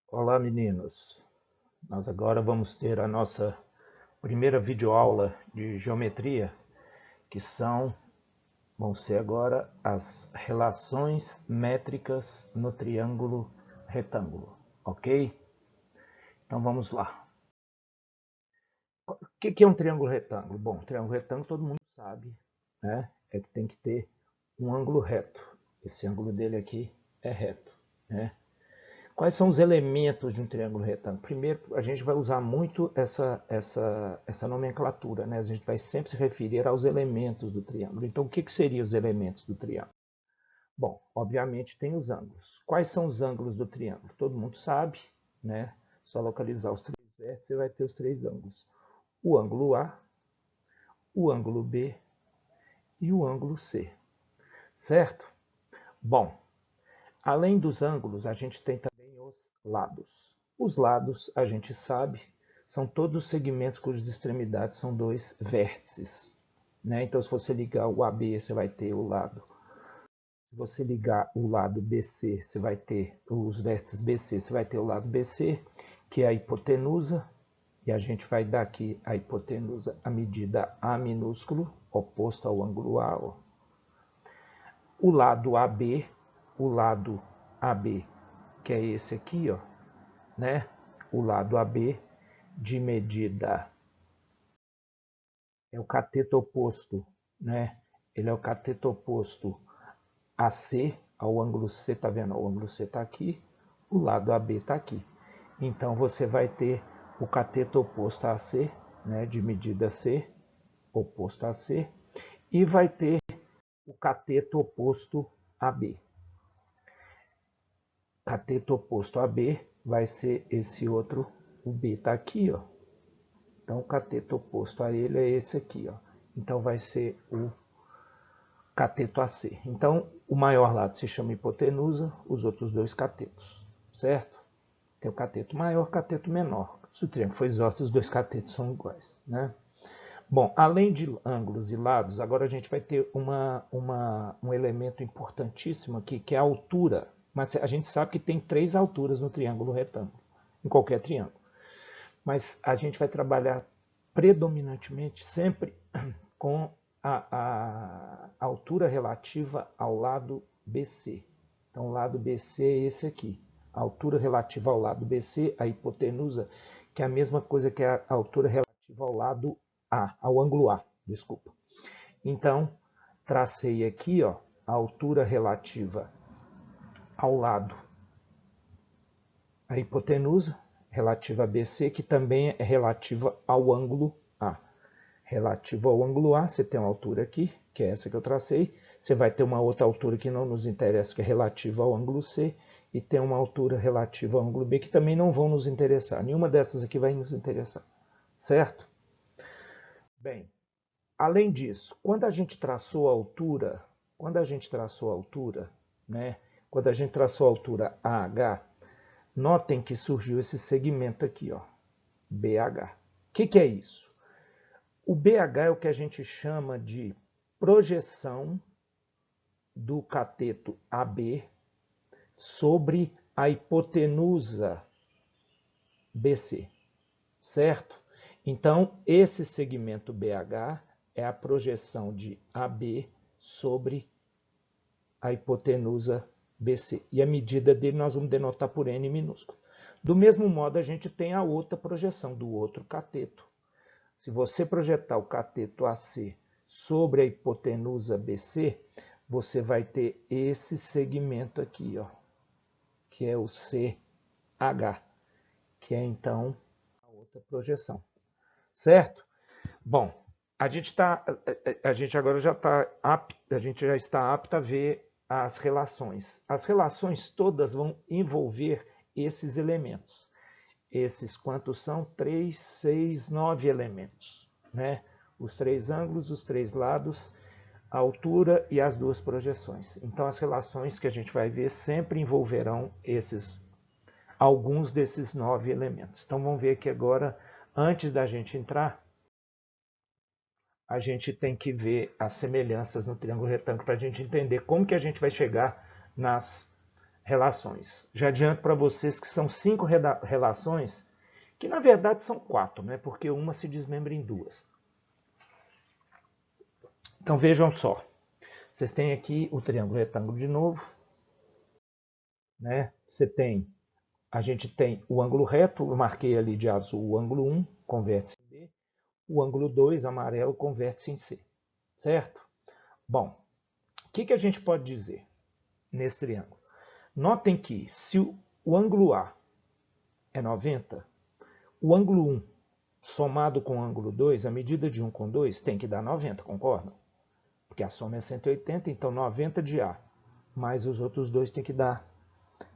Olá, meninos. Nós agora vamos ter a nossa primeira videoaula de geometria, que vão ser agora as relações métricas no triângulo retângulo, ok? Então vamos lá. O que é um triângulo retângulo? Bom, triângulo retângulo todo mundo sabe, né? É que tem que ter um ângulo reto. Esse ângulo dele aqui é reto, né? Quais são os elementos de um triângulo retângulo? Primeiro, a gente vai usar muito essa nomenclatura, né? A gente vai sempre se referir aos elementos do triângulo. Então, o que seriam os elementos do triângulo? Bom, obviamente tem os ângulos. Quais são os ângulos do triângulo? Todo mundo sabe, né? Só localizar os três vértices, você vai ter os três ângulos. O ângulo A, o ângulo B e o ângulo C, certo? Bom, além dos ângulos, a gente tem também os lados. Os lados, a gente sabe, são todos os segmentos cujas extremidades são dois vértices, né? Então, se você ligar o AB, você vai ter o lado. Se você ligar o lado BC, você vai ter os vértices BC, você vai ter o lado BC, que é a hipotenusa, e a gente vai dar aqui a hipotenusa a medida A minúsculo, oposto ao ângulo A. Ó. O lado AB, que é esse aqui, ó, né? O lado AB de medida é o cateto oposto, né? Ele é o cateto oposto AC ao ângulo C, tá vendo? O ângulo C tá aqui, o lado AB tá aqui. Então você vai ter o cateto oposto a AC, né, de medida C, oposto a C, e vai ter o cateto oposto a B. Cateto oposto a B vai ser esse outro, o B está aqui, ó. Então o cateto oposto a ele é esse aqui, ó. Então vai ser o cateto AC. Então o maior lado se chama hipotenusa, os outros dois catetos, certo? Tem o cateto maior, o cateto menor. Se o triângulo for isósceles, os dois catetos são iguais, né? Bom, além de ângulos e lados, agora a gente vai ter um elemento importantíssimo aqui, que é a altura. Mas a gente sabe que tem três alturas no triângulo retângulo, em qualquer triângulo. Mas a gente vai trabalhar predominantemente sempre com a altura relativa ao lado BC. Então, o lado BC é esse aqui. A altura relativa ao lado BC, a hipotenusa, que é a mesma coisa que a altura relativa ao lado A, ao ângulo A, desculpa. Então, tracei aqui, ó, a altura relativa ao lado, a hipotenusa, relativa a BC, que também é relativa ao ângulo A. Relativa ao ângulo A, você tem uma altura aqui, que é essa que eu tracei. Você vai ter uma outra altura que não nos interessa, que é relativa ao ângulo C, e tem uma altura relativa ao ângulo B, que também não vão nos interessar. Nenhuma dessas aqui vai nos interessar, certo? Bem, além disso, quando a gente traçou a altura, né? Quando a gente traçou a altura AH, notem que surgiu esse segmento aqui, ó, BH. O que é isso? O BH é o que a gente chama de projeção do cateto AB sobre a hipotenusa BC, certo? Então, esse segmento BH é a projeção de AB sobre a hipotenusa BC. E a medida dele nós vamos denotar por N minúsculo. Do mesmo modo, a gente tem a outra projeção do outro cateto. Se você projetar o cateto AC sobre a hipotenusa BC, você vai ter esse segmento aqui, ó, que é o CH, que é então a outra projeção, certo? Bom, a gente agora já está a gente já está apto a ver as relações. As relações todas vão envolver esses elementos. Esses quantos são? 3, 6, 9 elementos, né? Os três ângulos, os três lados, a altura e as duas projeções. Então, as relações que a gente vai ver sempre envolverão alguns desses 9 elementos. Então, vamos ver aqui agora, antes da gente entrar, a gente tem que ver as semelhanças no triângulo retângulo para a gente entender como que a gente vai chegar nas relações. Já adianto para vocês que são 5 relações, que na verdade são 4, né? Porque uma se desmembra em 2. Então vejam só. Vocês têm aqui o triângulo retângulo de novo, né? A gente tem o ângulo reto, eu marquei ali de azul o ângulo 1, converte-se em B. O ângulo 2, amarelo, converte-se em C. Certo? Bom, o que a gente pode dizer nesse triângulo? Notem que se o ângulo A é 90, o ângulo 1 somado com o ângulo 2, a medida de 1 com 2 tem que dar 90, concordam? Porque a soma é 180, então 90 de A mais os outros dois tem que dar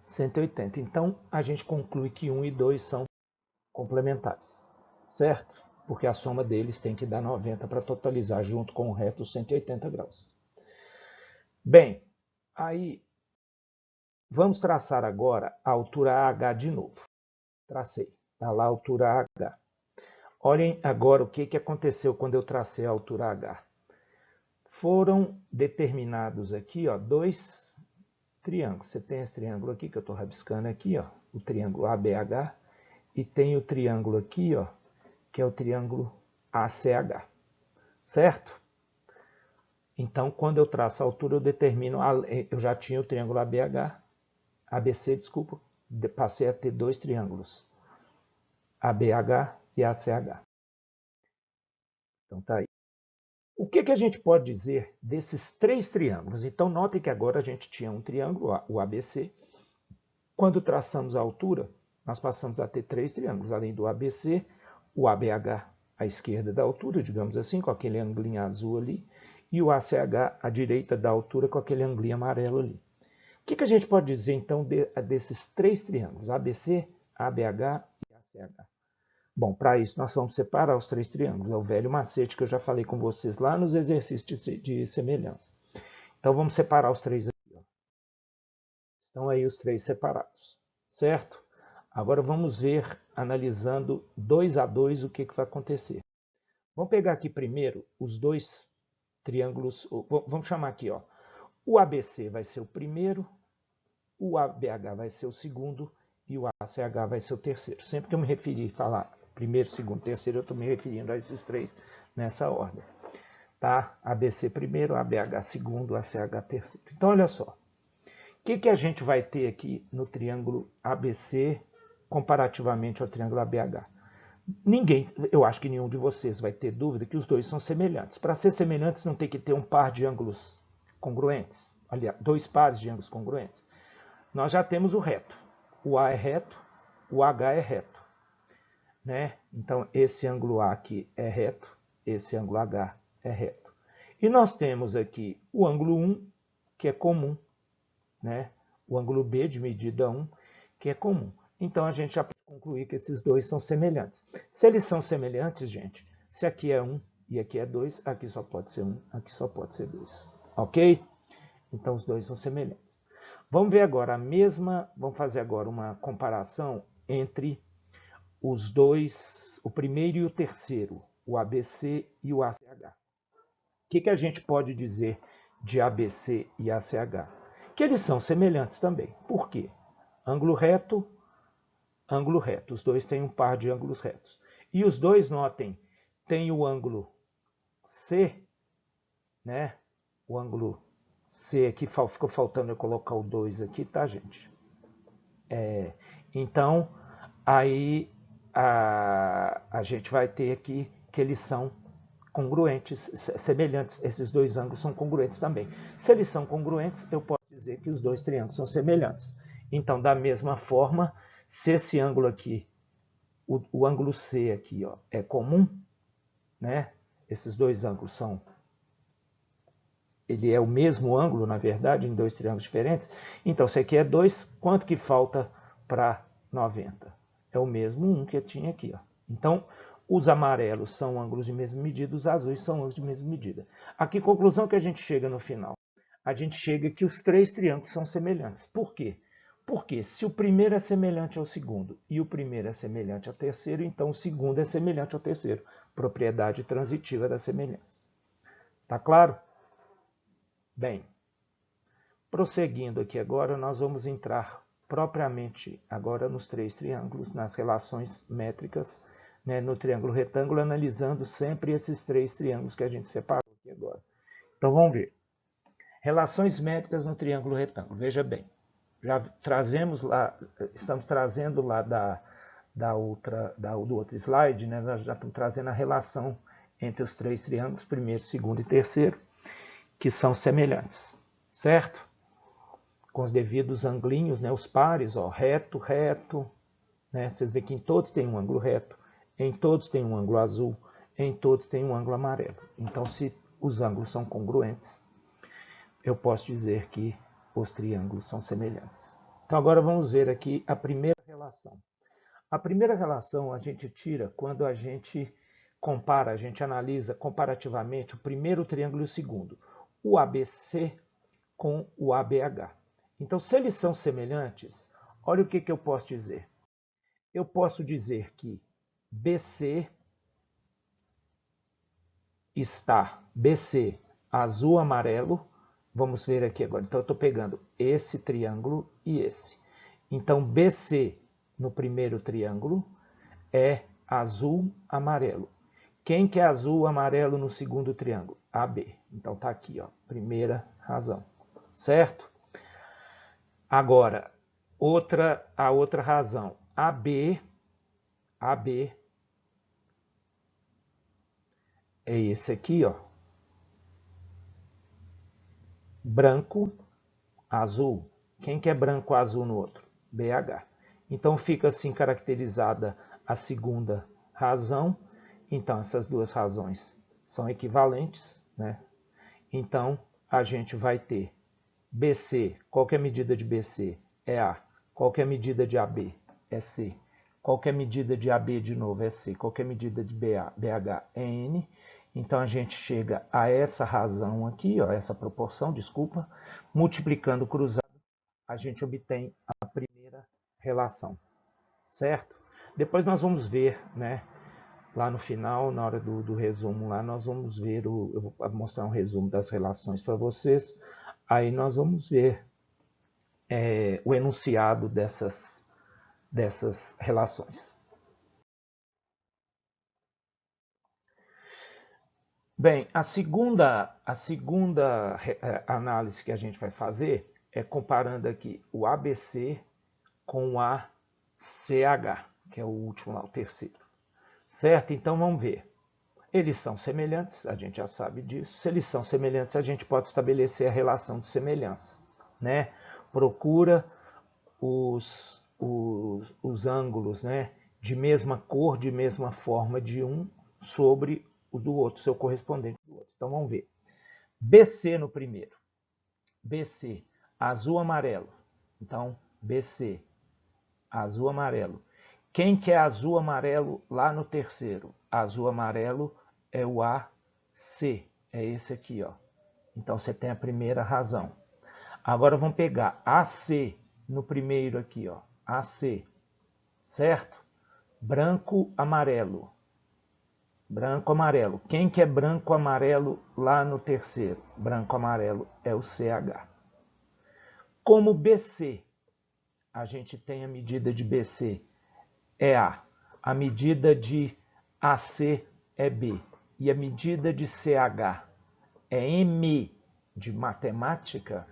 180. Então, a gente conclui que 1 e 2 são complementares, certo? Porque a soma deles tem que dar 90 para totalizar junto com o reto 180 graus. Bem, aí vamos traçar agora a altura AH de novo. Tracei, está lá a altura AH. Olhem agora o que aconteceu quando eu tracei a altura H. Foram determinados aqui, ó, 2 triângulos. Você tem esse triângulo aqui que eu estou rabiscando aqui, ó, o triângulo ABH, e tem o triângulo aqui, ó, que é o triângulo ACH, certo? Então, quando eu traço a altura, eu determino, eu já tinha o triângulo ABC, desculpa, passei a ter 2 triângulos, ABH e ACH. Então, tá aí. O que a gente pode dizer desses 3 triângulos? Então, notem que agora a gente tinha um triângulo, o ABC. Quando traçamos a altura, nós passamos a ter 3 triângulos, além do ABC, o ABH à esquerda da altura, digamos assim, com aquele ângulo azul ali, e o ACH à direita da altura, com aquele ângulo amarelo ali. O que a gente pode dizer, então, desses 3 triângulos, ABC, ABH e ACH? Bom, para isso nós vamos separar os 3 triângulos. É o velho macete que eu já falei com vocês lá nos exercícios de semelhança. Então vamos separar os 3 aqui. Ó. Estão aí os 3 separados, certo? Agora vamos ver, analisando 2 a 2, o que vai acontecer. Vamos pegar aqui primeiro os 2 triângulos. Vamos chamar aqui, ó. O ABC vai ser o primeiro, o ABH vai ser o segundo e o ACH vai ser o terceiro. Sempre que eu me referir a falar primeiro, segundo, terceiro, eu estou me referindo a esses 3 nessa ordem. Tá? ABC primeiro, ABH segundo, ACH terceiro. Então, olha só. O que a gente vai ter aqui no triângulo ABC comparativamente ao triângulo ABH? Eu acho que nenhum de vocês vai ter dúvida que os dois são semelhantes. Para ser semelhantes, não tem que ter um par de ângulos congruentes. Aliás, 2 pares de ângulos congruentes. Nós já temos o reto. O A é reto, o H é reto. Né? Então, esse ângulo A aqui é reto, esse ângulo H é reto. E nós temos aqui o ângulo 1, que é comum, né? O ângulo B de medida 1, que é comum. Então, a gente já pode concluir que esses dois são semelhantes. Se eles são semelhantes, gente, se aqui é 1 e aqui é 2, aqui só pode ser 1, aqui só pode ser 2. Ok? Então, os dois são semelhantes. Vamos ver agora vamos fazer agora uma comparação entre os dois, o primeiro e o terceiro, o ABC e o ACH. O que a gente pode dizer de ABC e ACH? Que eles são semelhantes também. Por quê? Ângulo reto, ângulo reto. Os dois têm um par de ângulos retos. E os dois, notem, tem o ângulo C, né? O ângulo C aqui, ficou faltando eu colocar o 2 aqui, tá, gente? Então, aí a gente vai ter aqui que eles são congruentes, semelhantes. Esses 2 ângulos são congruentes também. Se eles são congruentes, eu posso dizer que os 2 triângulos são semelhantes. Então, da mesma forma, se esse ângulo aqui, o ângulo C aqui, ó, é comum, né? Esses 2 ângulos ele é o mesmo ângulo, na verdade, em 2 triângulos diferentes. Então, se aqui é 2, quanto que falta para 90? É o mesmo 1 que eu tinha aqui. Ó. Então, os amarelos são ângulos de mesma medida, os azuis são ângulos de mesma medida. Aqui, conclusão que a gente chega no final. A gente chega que os 3 triângulos são semelhantes. Por quê? Porque se o primeiro é semelhante ao segundo e o primeiro é semelhante ao terceiro, então o segundo é semelhante ao terceiro. Propriedade transitiva da semelhança. Tá claro? Bem, Prosseguindo aqui agora, nós vamos entrar propriamente agora nos três triângulos, nas relações métricas, né, no triângulo retângulo, analisando sempre esses três triângulos que a gente separou aqui agora. Então vamos ver. Relações métricas no triângulo retângulo. Veja bem, já trazemos lá, estamos trazendo lá do outro slide, né, nós já estamos trazendo a relação entre os três triângulos, primeiro, segundo e terceiro, que são semelhantes, certo? Com os devidos anglinhos, né, os pares, ó, reto, reto, né, vocês veem que em todos tem um ângulo reto, em todos tem um ângulo azul, em todos tem um ângulo amarelo. Então, se os ângulos são congruentes, eu posso dizer que os triângulos são semelhantes. Então, agora vamos ver aqui a primeira relação. A primeira relação a gente tira quando a gente compara, a gente analisa comparativamente o primeiro triângulo e o segundo, o ABC com o ABH. Então, se eles são semelhantes, olha o que eu posso dizer. Eu posso dizer que BC está, BC azul, amarelo. Vamos ver aqui agora. Então, eu estou pegando esse triângulo e esse. Então, BC no primeiro triângulo é azul, amarelo. Quem que é azul, amarelo no segundo triângulo? AB. Então, está aqui, ó, primeira razão. Certo? Agora, a outra razão. AB é esse aqui, ó. Branco, azul. Quem que é branco, azul no outro? BH. Então, fica assim caracterizada a segunda razão. Então, essas duas razões são equivalentes, né? Então, a gente vai ter BC, qual que é a medida de BC? É A. Qual que é a medida de AB? É C. Qual que é a medida de AB de novo? É C. Qual que é a medida de BH? É N. Então, a gente chega a essa razão aqui, ó, essa proporção, desculpa, multiplicando cruzado, a gente obtém a primeira relação, certo? Depois nós vamos ver, né, lá no final, na hora do resumo, lá nós vamos ver, eu vou mostrar um resumo das relações para vocês, aí nós vamos ver o enunciado dessas relações. Bem, a segunda análise que a gente vai fazer é comparando aqui o ABC com o ACH, que é o último lá, o terceiro. Certo? Então vamos ver. Eles são semelhantes, a gente já sabe disso. Se eles são semelhantes, a gente pode estabelecer a relação de semelhança, né? Procura os ângulos, né, de mesma cor, de mesma forma de um sobre o do outro, seu correspondente do outro. Então vamos ver. BC no primeiro. BC, azul, amarelo. Então, BC, azul, amarelo. Quem que é azul, amarelo lá no terceiro? Azul, amarelo é o AC, é esse aqui, ó. Então, você tem a primeira razão. Agora, vamos pegar AC no primeiro aqui, ó. AC, certo? Branco, amarelo. Branco, amarelo. Quem que é branco, amarelo lá no terceiro? Branco, amarelo é o CH. Como BC, a gente tem a medida de BC é A. A medida de AC é B. E a medida de CH é M de matemática.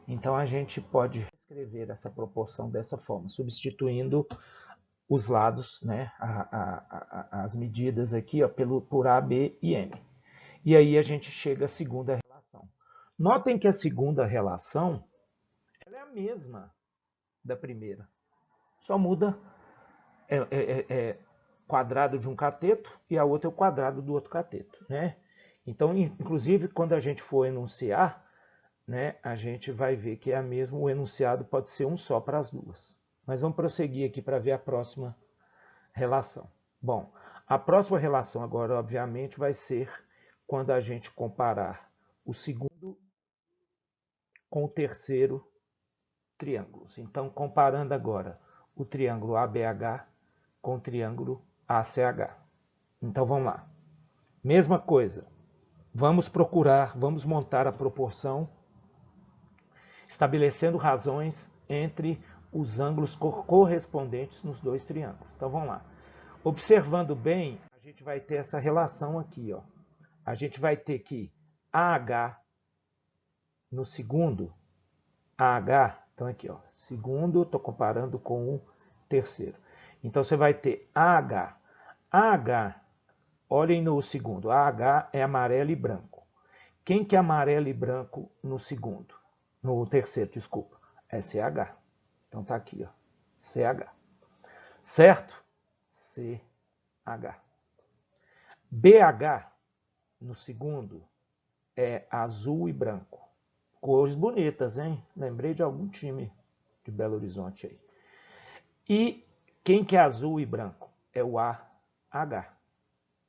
Então, a gente pode escrever essa proporção dessa forma, substituindo os lados, né, as medidas aqui, ó, por A, B e M. E aí a gente chega à segunda relação. Notem que a segunda relação ela é a mesma da primeira. Só muda quadrado de um cateto e a outra é o quadrado do outro cateto, né? Então, inclusive, quando a gente for enunciar, né, a gente vai ver que é a mesma, o enunciado pode ser um só para as duas. Mas vamos prosseguir aqui para ver a próxima relação. Bom, a próxima relação agora, obviamente, vai ser quando a gente comparar o segundo com o terceiro triângulo. Então, comparando agora o triângulo ABH com o triângulo ACH. Então, vamos lá. Mesma coisa. Vamos montar a proporção estabelecendo razões entre os ângulos correspondentes nos dois triângulos. Então vamos lá. Observando bem, a gente vai ter essa relação aqui, ó. A gente vai ter que AH no segundo, AH, então aqui, ó, segundo, estou comparando com o terceiro. Então você vai ter AH. AH, olhem no segundo, AH é amarelo e branco. Quem que é amarelo e branco no segundo? No terceiro, desculpa. É CH. Então tá aqui, ó. CH. Certo? CH. BH, no segundo, é azul e branco. Cores bonitas, hein? Lembrei de algum time de Belo Horizonte aí. E quem que é azul e branco? É o AH.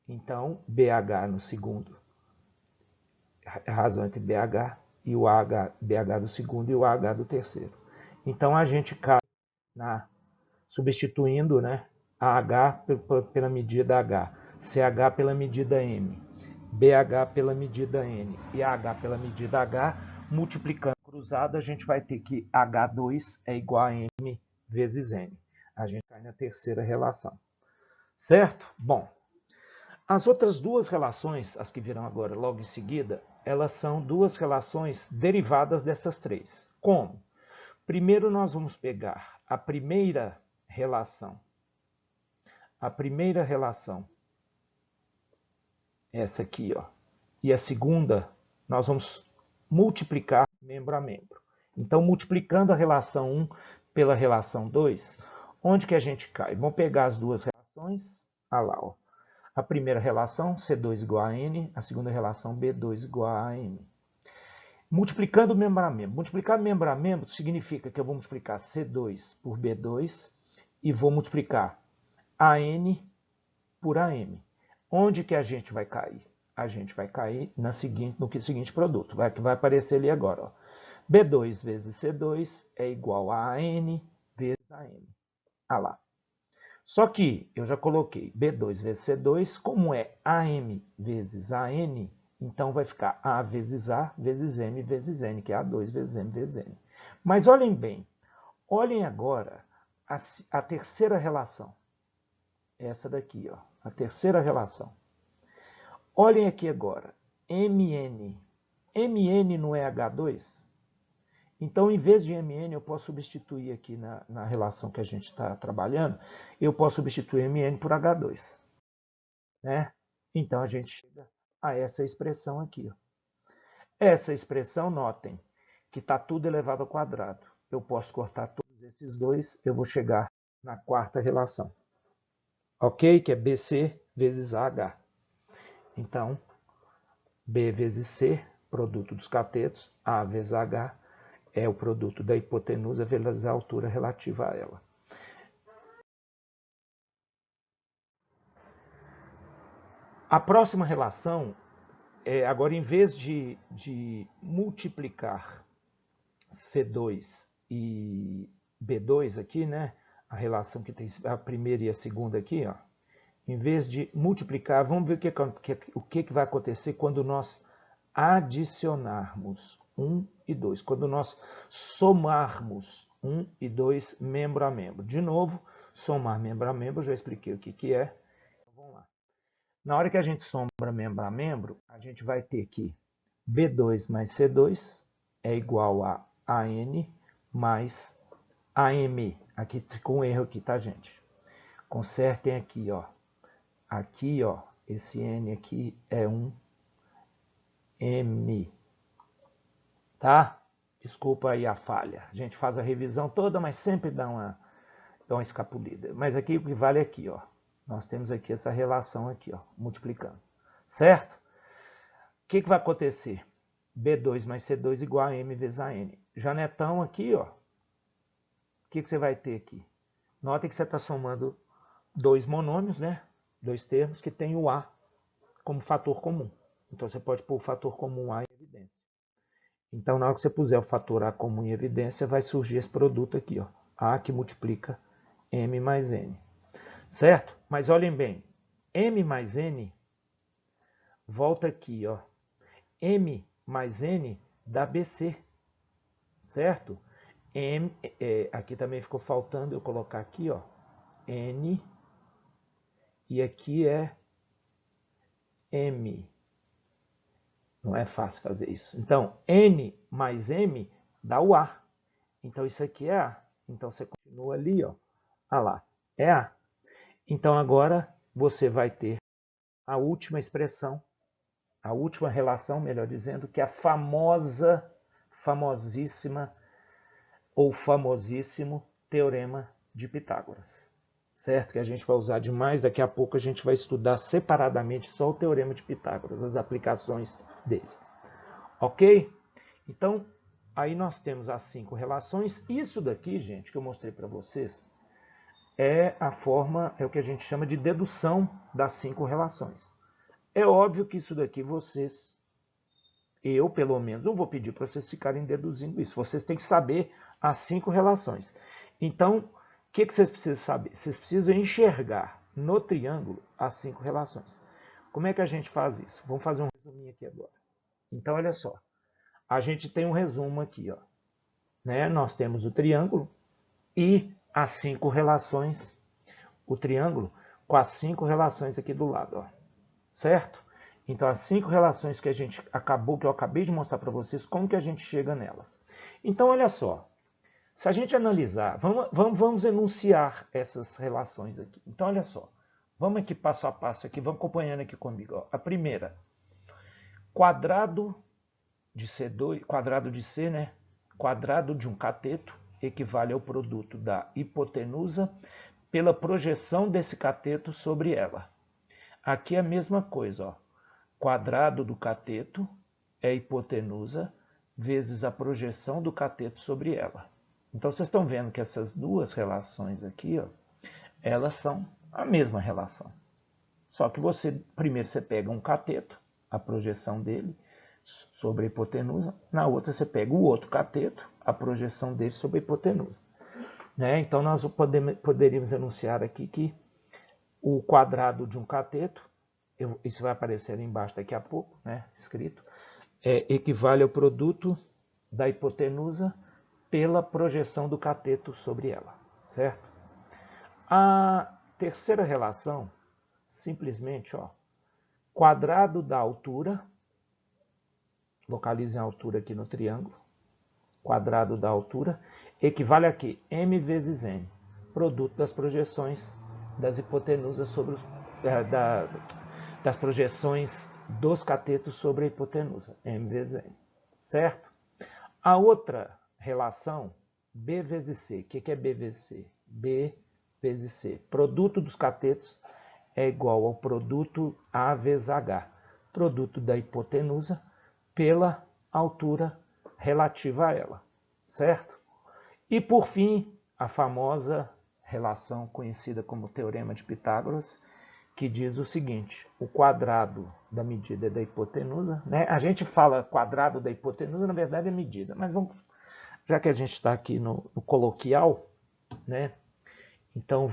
Então, BH no segundo. A razão entre BH e o BH do segundo e o AH do terceiro. Então, a gente cai substituindo, né, AH pela medida H, CH pela medida M, BH pela medida N e AH pela medida H, multiplicando cruzado, a gente vai ter que H2 é igual a M vezes N. A gente cai na terceira relação. Certo? Bom, as outras duas relações, as que virão agora logo em seguida, elas são duas relações derivadas dessas três. Como? Primeiro nós vamos pegar a primeira relação. A primeira relação, essa aqui, ó. E a segunda, nós vamos multiplicar membro a membro. Então, multiplicando a relação 1 pela relação 2, onde que a gente cai? Vamos pegar as duas relações. Olha lá, ó. A primeira relação, C2 igual a N. A segunda relação, B2 igual a N. Multiplicando membro a membro. Multiplicar membro a membro significa que eu vou multiplicar C2 por B2 e vou multiplicar AN por AM. Onde que a gente vai cair? A gente vai cair no seguinte produto, que vai aparecer ali agora. Ó. B2 vezes C2 é igual a AN vezes AM. Ah lá. Só que eu já coloquei B2 vezes C2, como é AM vezes AN, então vai ficar A vezes A vezes M vezes N, que é A2 vezes M vezes N. Mas olhem bem, olhem agora a terceira relação. Essa daqui, ó, a terceira relação. Olhem aqui agora, MN. MN não é H2? Então, em vez de MN, eu posso substituir aqui na relação que a gente está trabalhando, eu posso substituir MN por H2. Né? Então, a gente chega a essa expressão aqui. Ó. Essa expressão, notem, que está tudo elevado ao quadrado. Eu posso cortar todos esses dois, eu vou chegar na quarta relação. Ok? Que é BC vezes AH. Então, B vezes C, produto dos catetos, A vezes H, é o produto da hipotenusa vezes a altura relativa a ela. A próxima relação, agora em vez de multiplicar C2 e B2 aqui, né, a relação que tem a primeira e a segunda aqui, ó, em vez de multiplicar, vamos ver o que vai acontecer quando nós adicionarmos 1 e 2. Quando nós somarmos 1 e 2 membro a membro. De novo, somar membro a membro, eu já expliquei o que é. Então, vamos lá. Na hora que a gente soma membro a membro, a gente vai ter que B2 mais C2 é igual a AN mais AM. Aqui ficou um erro aqui, tá, gente? Consertem aqui, ó. Aqui, ó, esse N aqui é um M. Tá? Desculpa aí a falha. A gente faz a revisão toda, mas sempre dá uma escapulida. Mas aqui o que vale é aqui, ó. Nós temos aqui essa relação aqui, ó, multiplicando. Certo? O que vai acontecer? B2 mais C2 igual a M vezes a N. Já netão aqui, ó. O que você vai ter aqui? Notem que você está somando dois monômios, né? Dois termos que tem o A como fator comum. Então, você pode pôr o fator comum A em evidência. Então, na hora que você puser o fator A comum em evidência, vai surgir esse produto aqui, ó. A que multiplica M mais N. Certo? Mas olhem bem. M mais N, volta aqui, ó. M mais N dá BC. certo? Aqui também ficou faltando eu colocar aqui, ó, N, e aqui é M. Não é fácil fazer isso. Então, N mais M dá o A. Então, isso aqui é A. Então, você continua ali, ó. Ah lá, é A. Então, agora você vai ter a última expressão, a última relação, melhor dizendo, que é a famosíssima ou famosíssimo Teorema de Pitágoras. Certo? Que a gente vai usar demais, daqui a pouco a gente vai estudar separadamente só o Teorema de Pitágoras, as aplicações dele. Ok? Então, aí nós temos as 5 relações. Isso daqui, gente, que eu mostrei para vocês, é a forma, é o que a gente chama de dedução das 5 relações. É óbvio que isso daqui vocês, eu pelo menos, não vou pedir para vocês ficarem deduzindo isso. Vocês têm que saber as 5 relações. Então, o que vocês precisam saber? Vocês precisam enxergar no triângulo as 5 relações. Como é que a gente faz isso? Vamos fazer um resuminho aqui agora. Então, olha só. A gente tem um resumo aqui, ó. Né? Nós temos o triângulo e as 5 relações, o triângulo com as 5 relações aqui do lado, ó. Certo? Então, as 5 relações que eu acabei de mostrar para vocês, como que a gente chega nelas. Então, olha só. Se a gente analisar, vamos enunciar essas relações aqui. Então, olha só. Vamos aqui passo a passo aqui, vamos acompanhando aqui comigo. Ó. A primeira, quadrado de C, né? Quadrado de um cateto equivale ao produto da hipotenusa pela projeção desse cateto sobre ela. Aqui é a mesma coisa, ó. Quadrado do cateto é hipotenusa vezes a projeção do cateto sobre ela. Então, vocês estão vendo que essas duas relações aqui, ó, elas são a mesma relação. Só que primeiro você pega um cateto, a projeção dele sobre a hipotenusa, na outra você pega o outro cateto, a projeção dele sobre a hipotenusa. Né? Então, nós poderíamos enunciar aqui que o quadrado de um cateto, isso vai aparecer ali embaixo daqui a pouco, né, escrito, equivale ao produto da hipotenusa pela projeção do cateto sobre ela, certo? A terceira relação, simplesmente, ó, quadrado da altura, localizem a altura aqui no triângulo, quadrado da altura, equivale a quê? M vezes N, produto das projeções das hipotenusas sobre das projeções dos catetos sobre a hipotenusa, M vezes N, certo? A outra relação, B vezes C, o que é B vezes C? B vezes C, produto dos catetos é igual ao produto A vezes H, produto da hipotenusa pela altura relativa a ela, certo? E por fim, a famosa relação conhecida como Teorema de Pitágoras, que diz o seguinte, o quadrado da medida da hipotenusa, né? A gente fala quadrado da hipotenusa, na verdade é medida, mas vamos, já que a gente está aqui no coloquial, né? Então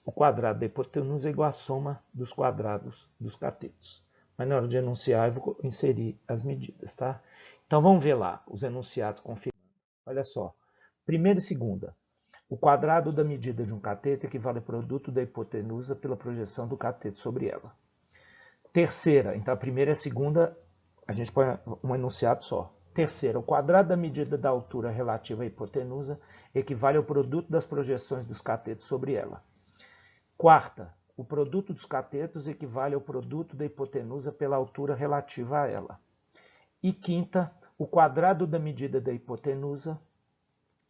o quadrado da hipotenusa é igual à soma dos quadrados dos catetos. Mas na hora de enunciar eu vou inserir as medidas, tá? Então vamos ver lá os enunciados confirmando. Olha só, primeira e segunda. O quadrado da medida de um cateto equivale ao produto da hipotenusa pela projeção do cateto sobre ela. Terceira, então a primeira e a segunda, a gente põe um enunciado só. Terceira, o quadrado da medida da altura relativa à hipotenusa equivale ao produto das projeções dos catetos sobre ela. Quarta, o produto dos catetos equivale ao produto da hipotenusa pela altura relativa a ela. E quinta, o quadrado da medida da hipotenusa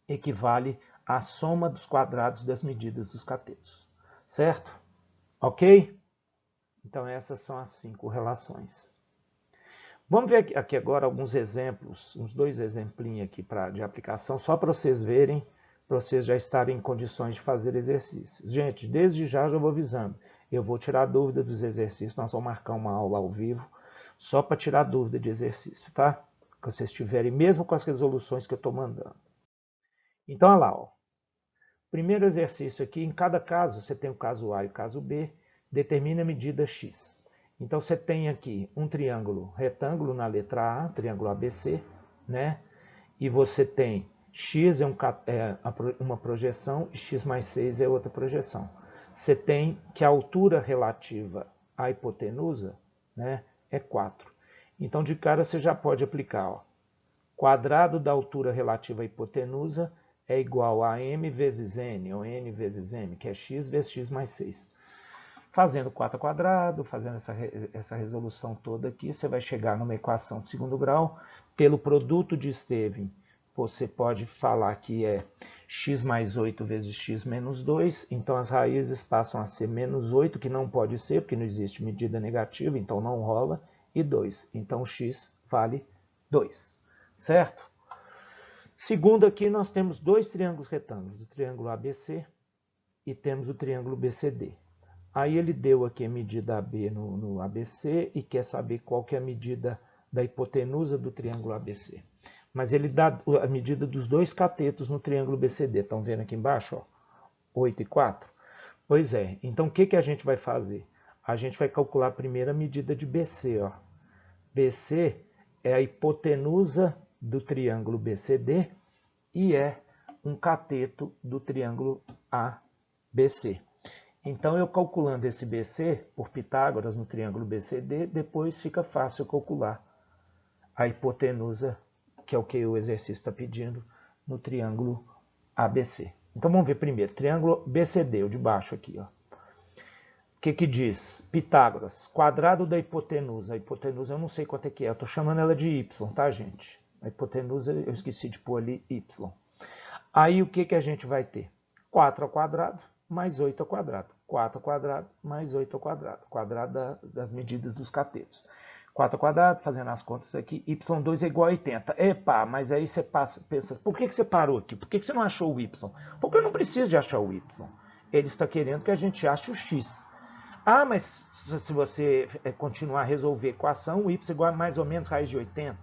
equivale à soma dos quadrados das medidas dos catetos. Certo? Ok? Então essas são as 5 relações. Vamos ver aqui agora alguns exemplos, uns 2 exemplinhos aqui de aplicação, só para vocês verem, para vocês já estarem em condições de fazer exercícios. Gente, desde já vou avisando, eu vou tirar dúvida dos exercícios, nós vamos marcar uma aula ao vivo, só para tirar dúvida de exercício, tá? Que vocês tiverem, mesmo com as resoluções que eu estou mandando. Então, olha lá, ó. Primeiro exercício aqui, em cada caso, você tem o caso A e o caso B, determina a medida X. Então, você tem aqui um triângulo retângulo na letra A, triângulo ABC, né? E você tem x é uma projeção e x mais 6 é outra projeção. Você tem que a altura relativa à hipotenusa, né, é 4. Então, de cara, você já pode aplicar. Ó, quadrado da altura relativa à hipotenusa é igual a m vezes n, ou n vezes m, que é x vezes x mais 6. Fazendo 4 ao quadrado, fazendo essa resolução toda aqui, você vai chegar numa equação de segundo grau. Pelo produto de Estevam, você pode falar que é x mais 8 vezes x menos 2. Então, as raízes passam a ser menos 8, que não pode ser, porque não existe medida negativa, então não rola, e 2. Então, x vale 2, certo? Segundo aqui, nós temos dois triângulos retângulos, o triângulo ABC e temos o triângulo BCD. Aí ele deu aqui a medida AB no ABC e quer saber qual que é a medida da hipotenusa do triângulo ABC. Mas ele dá a medida dos dois catetos no triângulo BCD. Estão vendo aqui embaixo? Ó, 8 e 4? Pois é. Então, o que a gente vai fazer? A gente vai calcular primeiro a medida de BC. Ó. BC é a hipotenusa do triângulo BCD e é um cateto do triângulo ABC. Então, eu calculando esse BC por Pitágoras no triângulo BCD, depois fica fácil calcular a hipotenusa, que é o que o exercício está pedindo, no triângulo ABC. Então, vamos ver primeiro. Triângulo BCD, o de baixo aqui. Ó. O que diz? Pitágoras, quadrado da hipotenusa. A hipotenusa eu não sei quanto é que é, eu estou chamando ela de y, tá, gente? A hipotenusa eu esqueci de pôr ali y. Aí, o que a gente vai ter? 4 ao quadrado mais 8 ao quadrado. 4 ao quadrado mais 8 ao quadrado. Quadrado das medidas dos catetos. 4 ao quadrado, fazendo as contas aqui, y2 é igual a 80. Epa, mas aí você pensa, por que você parou aqui? Por que você não achou o y? Porque eu não preciso de achar o y. Ele está querendo que a gente ache o x. Ah, mas se você continuar a resolver a equação, o y é igual a mais ou menos raiz de 80,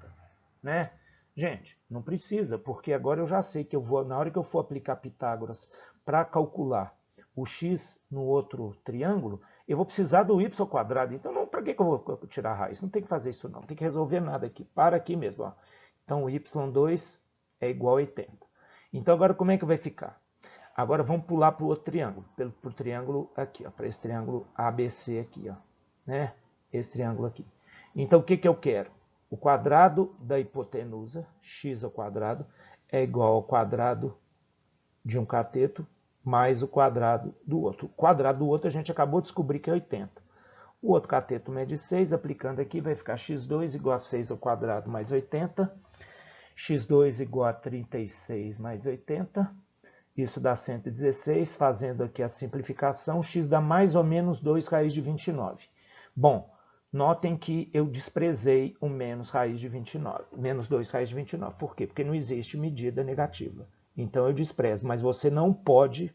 né? Gente, não precisa, porque agora eu já sei que na hora que eu for aplicar Pitágoras para calcular o x no outro triângulo, eu vou precisar do y ao quadrado. Então, para que eu vou tirar a raiz? Não tem que fazer isso não, não tem que resolver nada aqui. Para aqui mesmo. Ó. Então, o y2 é igual a 80. Então, agora como é que vai ficar? Agora, vamos pular para o outro triângulo, para o triângulo aqui, para esse triângulo ABC aqui, ó, né? Esse triângulo aqui. Então, o que eu quero? O quadrado da hipotenusa, x ao quadrado, é igual ao quadrado de um cateto mais o quadrado do outro. O quadrado do outro a gente acabou de descobrir que é 80. O outro cateto mede 6, aplicando aqui vai ficar x2 igual a 6 ao quadrado mais 80. x2 igual a 36 mais 80. Isso dá 116. Fazendo aqui a simplificação, x dá mais ou menos 2 raiz de 29. Bom, notem que eu desprezei o menos raiz de 29. Menos 2 raiz de 29. Por quê? Porque não existe medida negativa. Então, eu desprezo, mas você não pode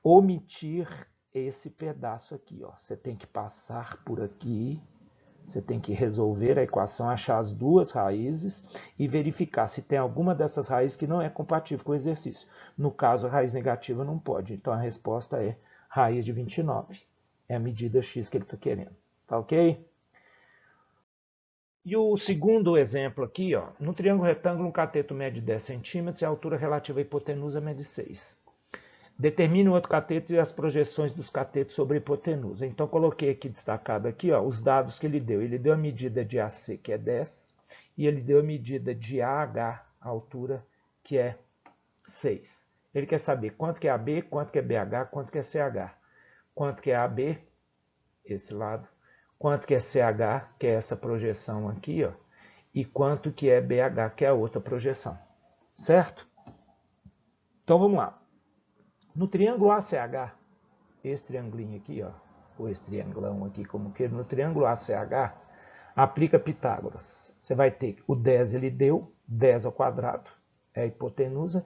omitir esse pedaço aqui. Ó. Você tem que passar por aqui, você tem que resolver a equação, achar as duas raízes e verificar se tem alguma dessas raízes que não é compatível com o exercício. No caso, a raiz negativa não pode. Então, a resposta é raiz de 29. É a medida x que ele está querendo. Tá ok? E o segundo exemplo aqui, ó, no triângulo retângulo, um cateto mede 10 centímetros e a altura relativa à hipotenusa mede 6. Determine o outro cateto e as projeções dos catetos sobre a hipotenusa. Então, coloquei aqui destacado aqui, ó, os dados que ele deu. Ele deu a medida de AC, que é 10, e ele deu a medida de AH, a altura, que é 6. Ele quer saber quanto que é AB, quanto que é BH, quanto que é CH. Quanto que é AB, esse lado, quanto que é CH, que é essa projeção aqui, ó, e quanto que é BH, que é a outra projeção. Certo? Então, vamos lá. No triângulo ACH, esse triangulinho aqui, ó, ou esse triangulão aqui, como queira, no triângulo ACH, aplica Pitágoras. Você vai ter o 10, ele deu, 10 ao quadrado, é a hipotenusa,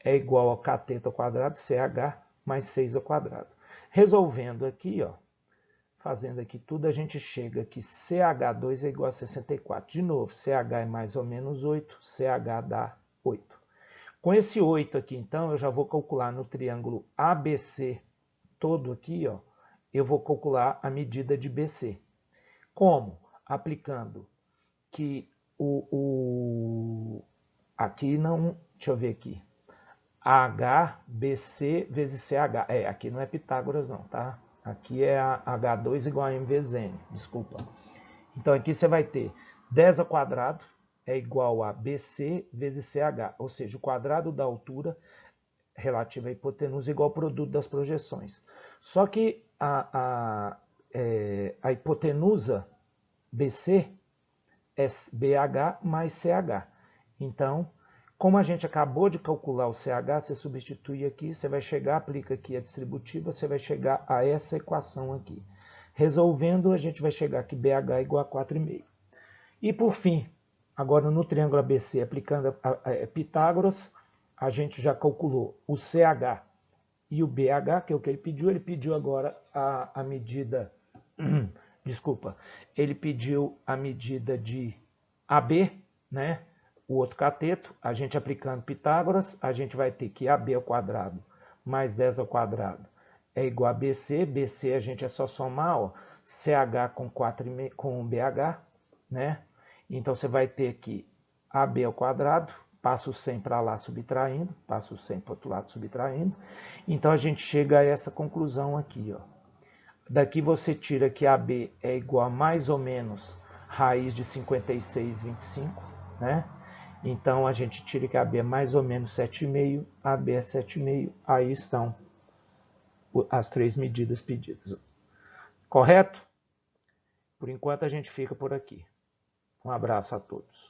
é igual ao cateto ao quadrado, CH, mais 6 ao quadrado. Resolvendo aqui, ó, fazendo aqui tudo, a gente chega que CH2 é igual a 64. De novo, CH é mais ou menos 8, CH dá 8. Com esse 8 aqui, então, eu já vou calcular no triângulo ABC todo aqui, ó, eu vou calcular a medida de BC. Como? Aplicando que aqui não deixa eu ver aqui, HBC vezes CH. Aqui não é Pitágoras não, tá? Aqui é H2 igual a M vezes N, desculpa. Então aqui você vai ter 10 ao quadrado é igual a BC vezes CH, ou seja, o quadrado da altura relativa à hipotenusa é igual ao produto das projeções. Só que a hipotenusa BC é BH mais CH. Então, como a gente acabou de calcular o CH, você substitui aqui, você vai chegar, aplica aqui a distributiva, você vai chegar a essa equação aqui. Resolvendo, a gente vai chegar que BH é igual a 4,5. E por fim, agora no triângulo ABC, aplicando Pitágoras, a gente já calculou o CH e o BH, que é o que ele pediu agora a medida, desculpa, ele pediu a medida de AB, né? O outro cateto, a gente aplicando Pitágoras, a gente vai ter que AB ao quadrado mais 10 ao quadrado é igual a BC, BC a gente é só somar, ó, CH com BH, né? Então você vai ter que AB ao quadrado, passa o 100 para lá subtraindo, passa o 100 para o outro lado subtraindo. Então a gente chega a essa conclusão aqui, ó. Daqui você tira que AB é igual a mais ou menos raiz de 56,25, né? Então a gente tira que AB é mais ou menos 7,5, AB é 7,5, aí estão as 3 medidas pedidas. Correto? Por enquanto a gente fica por aqui. Um abraço a todos.